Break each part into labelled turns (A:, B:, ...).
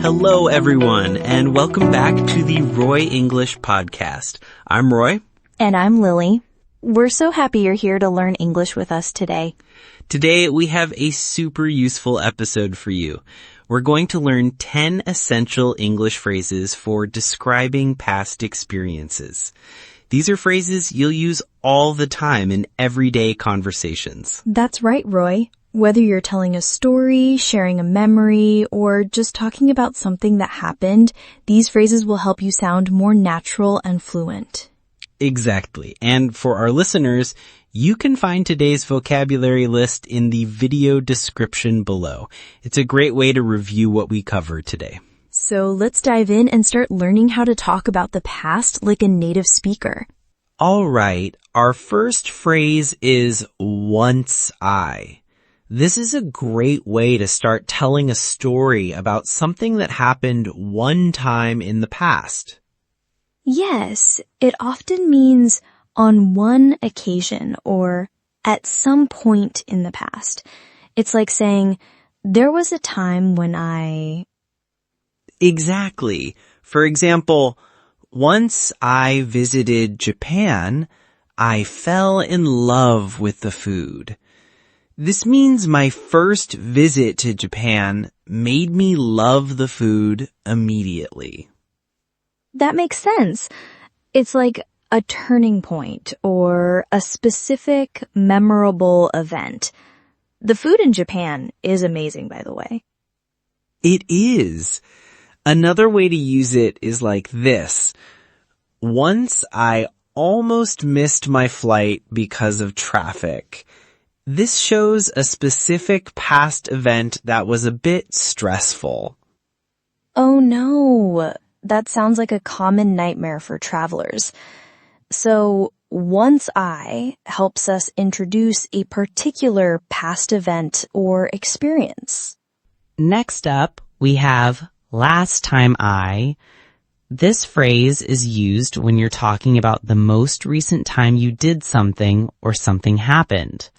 A: Hello, everyone, and welcome back to the Roy English Podcast. I'm Roy.
B: And I'm Lily. We're so happy you're here to learn English with us today.
A: Today, we have a super useful episode for you. We're going to learn 10 essential English phrases for describing past experiences. These are phrases you'll use all the time in everyday conversations.
B: That's right, Roy. Whether you're telling a story, sharing a memory, or just talking about something that happened, these phrases will help you sound more natural and fluent.
A: Exactly. And for our listeners, you can find today's vocabulary list in the video description below. It's a great way to review what we cover today.
B: So let's dive in and start learning how to talk about the past like a native speaker.
A: All right. Our first phrase is once I. This is a great way to start telling a story about something that happened one time in the past.
B: Yes, it often means on one occasion or at some point in the past. It's like saying, there was a time when I...
A: Exactly. For example, once I visited Japan, I fell in love with the food. This means my first visit to Japan made me love the food immediately.
B: That makes sense. It's like a turning point or a specific memorable event. The food in Japan is amazing, by the way.
A: It is. Another way to use it is like this. Once I almost missed my flight because of traffic. This shows a specific past event that was a bit stressful.
B: Oh no, that sounds like a common nightmare for travelers. So, once I helps us introduce a particular past event or experience.
C: Next up, we have last time I. This phrase is used when you're talking about the most recent time you did something or something happened.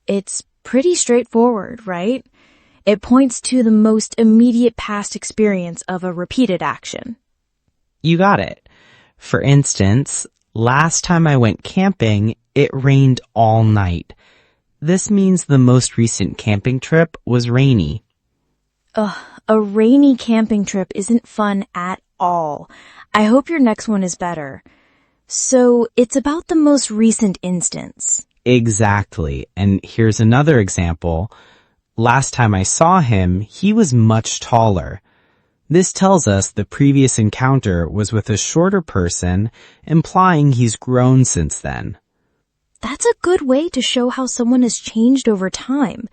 B: It's pretty straightforward, right? It points to the most immediate past experience of a repeated action.
C: You got it. For instance, last time I went camping, it rained all night. This means the most recent camping trip was rainy.
B: A rainy camping trip isn't fun at all. I hope your next one is better. So, it's about the most recent instance.
C: Exactly. And here's another example. Last time I saw him, he was much taller. This tells us the previous encounter was with a shorter person, implying he's grown since then.
B: That's a good way to show how someone has changed over time.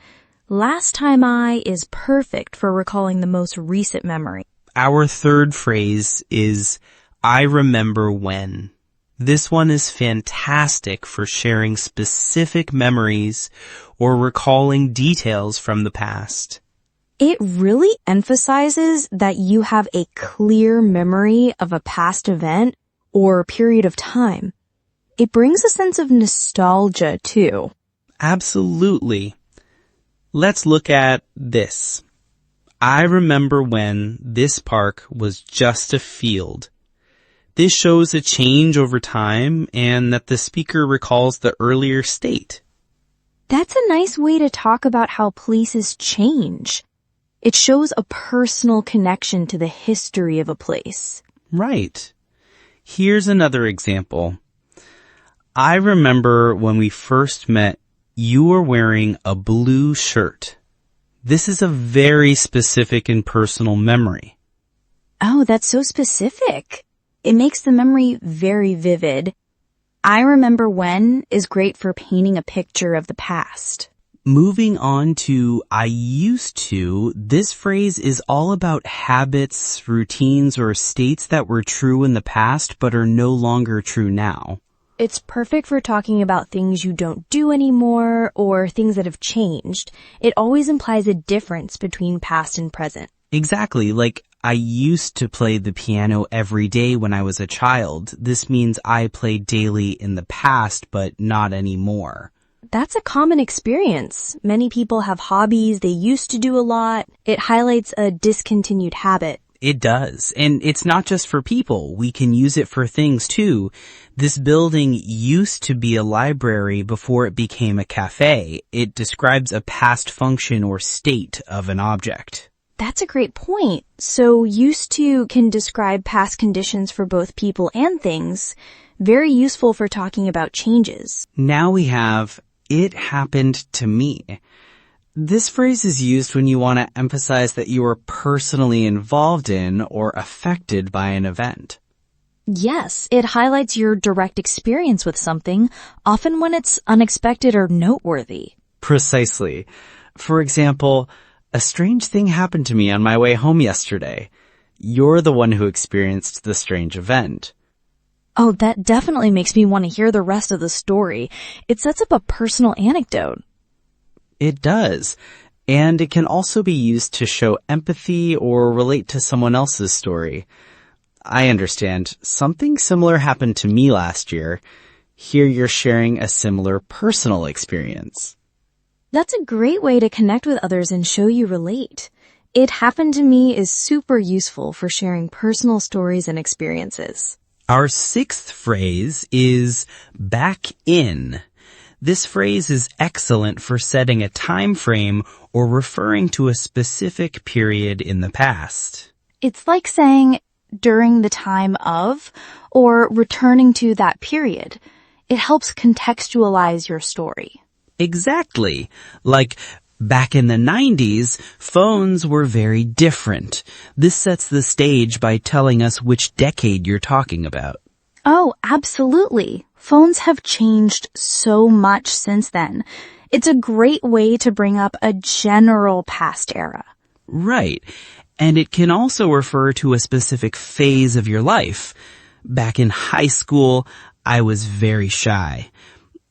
B: Last time I is perfect for recalling the most recent memory.
A: Our third phrase is, I remember when. This one is fantastic for sharing specific memories or recalling details from the past.
B: It really emphasizes that you have a clear memory of a past event or period of time. It brings a sense of nostalgia, too.
A: Absolutely. Let's look at this. I remember when this park was just a field. This shows a change over time and that the speaker recalls the earlier state.
B: That's a nice way to talk about how places change. It shows a personal connection to the history of a place.
A: Right. Here's another example. I remember when we first met, you were wearing a blue shirt. This is a very specific and personal memory.
B: Oh, that's so specific. It makes the memory very vivid. I remember when is great for painting a picture of the past.
A: Moving on to I used to, this phrase is all about habits, routines, or states that were true in the past but are no longer true now.
B: It's perfect for talking about things you don't do anymore or things that have changed. It always implies a difference between past and present.
A: Exactly, like I used to play the piano every day when I was a child. This means I play daily in the past, but not anymore.
B: That's a common experience. Many people have hobbies they used to do a lot. It highlights a discontinued habit.
A: It does. And it's not just for people. We can use it for things too. This building used to be a library before it became a cafe. It describes a past function or state of an object.
B: That's a great point. So used to can describe past conditions for both people and things. Very useful for talking about changes.
A: Now we have, it happened to me. This phrase is used when you want to emphasize that you are personally involved in or affected by an event.
B: Yes, it highlights your direct experience with something, often when it's unexpected or noteworthy.
A: Precisely. For example, a strange thing happened to me on my way home yesterday. You're the one who experienced the strange event.
B: Oh, that definitely makes me want to hear the rest of the story. It sets up a personal anecdote.
A: It does. And it can also be used to show empathy or relate to someone else's story. I understand. Something similar happened to me last year. Here you're sharing a similar personal experience.
B: That's a great way to connect with others and show you relate. It happened to me is super useful for sharing personal stories and experiences.
A: Our sixth phrase is back in. This phrase is excellent for setting a time frame or referring to a specific period in the past.
B: It's like saying during the time of or returning to that period. It helps contextualize your story.
A: Exactly. Like back in the 90s, phones were very different. This sets the stage by telling us which decade you're talking about.
B: Oh, absolutely. Phones have changed so much since then. It's a great way to bring up a general past era.
A: Right. And it can also refer to a specific phase of your life. Back in high school, I was very shy.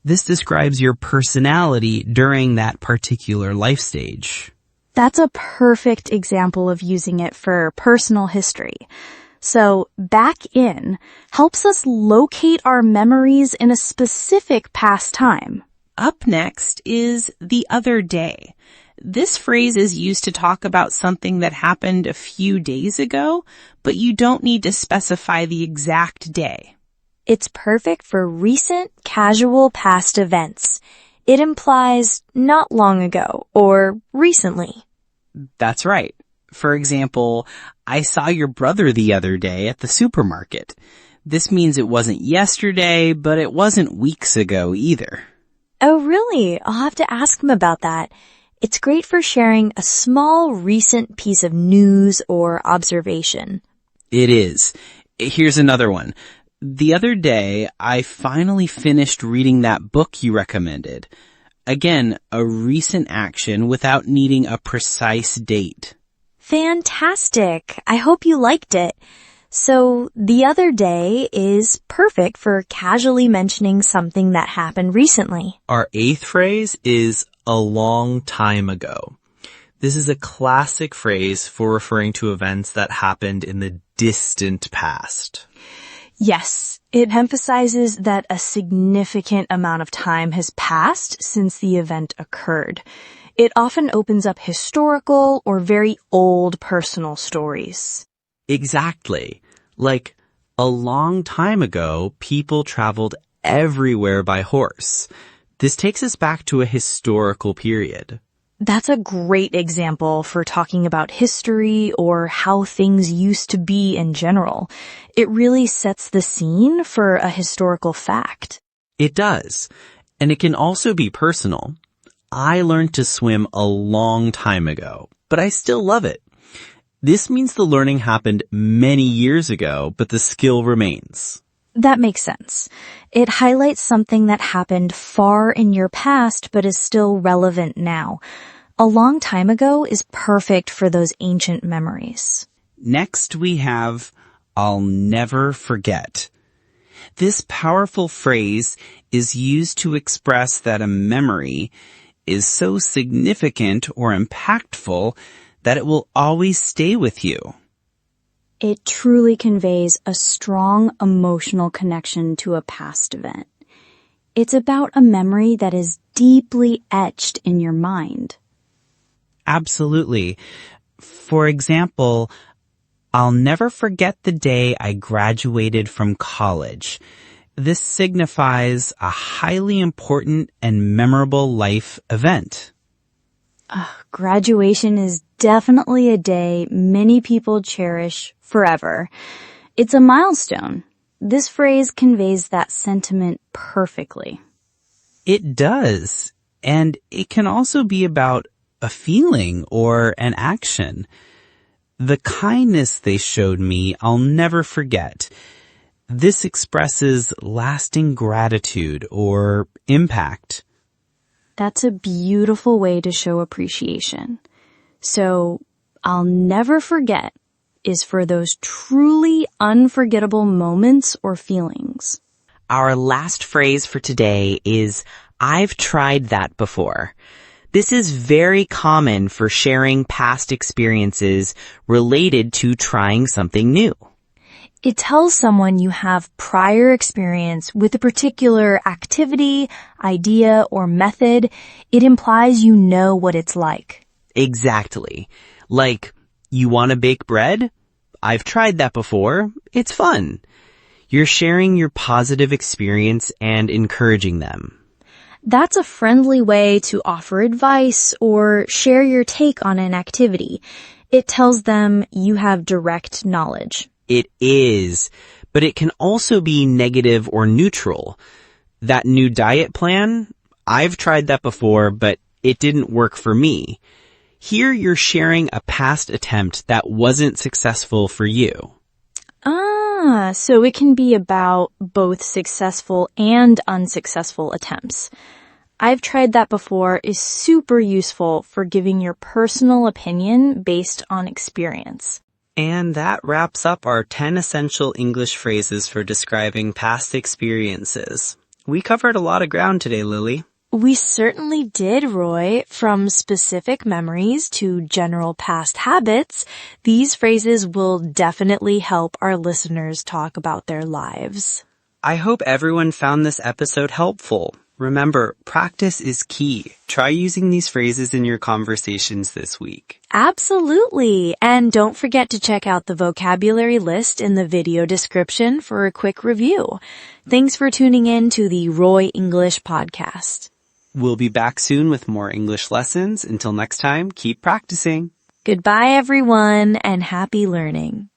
A: This describes your personality during that particular life stage.
B: That's a perfect example of using it for personal history. So back in helps us locate our memories in a specific past time.
D: Up next is the other day. This phrase is used to talk about something that happened a few days ago, but you don't need to specify the exact day.
B: It's perfect for recent, casual past events. It implies not long ago or recently.
A: That's right. For example, I saw your brother the other day at the supermarket. This means it wasn't yesterday, but it wasn't weeks ago either.
B: Oh, really? I'll have to ask him about that. It's great for sharing a small, recent piece of news or observation.
A: It is. Here's another one. The other day, I finally finished reading that book you recommended. Again, a recent action without needing a precise date.
B: Fantastic. I hope you liked it. So the other day is perfect for casually mentioning something that happened recently.
A: Our eighth phrase is a long time ago. This is a classic phrase for referring to events that happened in the distant past.
B: Yes, it emphasizes that a significant amount of time has passed since the event occurred. It often opens up historical or very old personal stories.
A: Exactly. Like, a long time ago, people traveled everywhere by horse. This takes us back to a historical period.
B: That's a great example for talking about history or how things used to be in general. It really sets the scene for a historical fact.
A: It does. And it can also be personal. I learned to swim a long time ago, but I still love it. This means the learning happened many years ago, but the skill remains.
B: That makes sense. It highlights something that happened far in your past but is still relevant now. A long time ago is perfect for those ancient memories.
A: Next we have, I'll never forget. This powerful phrase is used to express that a memory is so significant or impactful that it will always stay with you.
B: It truly conveys a strong emotional connection to a past event. It's about a memory that is deeply etched in your mind.
C: Absolutely. For example, I'll never forget the day I graduated from college. This signifies a highly important and memorable life event.
B: Graduation is definitely a day many people cherish forever. It's a milestone. This phrase conveys that sentiment perfectly.
C: It does. And it can also be about a feeling or an action. The kindness they showed me, I'll never forget. This expresses lasting gratitude or impact.
B: That's a beautiful way to show appreciation. So, I'll never forget is for those truly unforgettable moments or feelings.
A: Our last phrase for today is, I've tried that before. This is very common for sharing past experiences related to trying something new.
B: It tells someone you have prior experience with a particular activity, idea, or method. It implies you know what it's like.
A: Exactly. Like, you want to bake bread? I've tried that before. It's fun. You're sharing your positive experience and encouraging them.
B: That's a friendly way to offer advice or share your take on an activity. It tells them you have direct knowledge.
A: It is, but it can also be negative or neutral. That new diet plan? I've tried that before, but it didn't work for me. Here you're sharing a past attempt that wasn't successful for you.
B: So it can be about both successful and unsuccessful attempts. I've tried that before is super useful for giving your personal opinion based on experience.
C: And that wraps up our 10 essential English phrases for describing past experiences. We covered a lot of ground today, Lily.
B: We certainly did, Roy. From specific memories to general past habits, these phrases will definitely help our listeners talk about their lives.
C: I hope everyone found this episode helpful. Remember, practice is key. Try using these phrases in your conversations this week.
B: Absolutely. And don't forget to check out the vocabulary list in the video description for a quick review. Thanks for tuning in to the Roy English podcast.
C: We'll be back soon with more English lessons. Until next time, keep practicing.
B: Goodbye, everyone, and happy learning.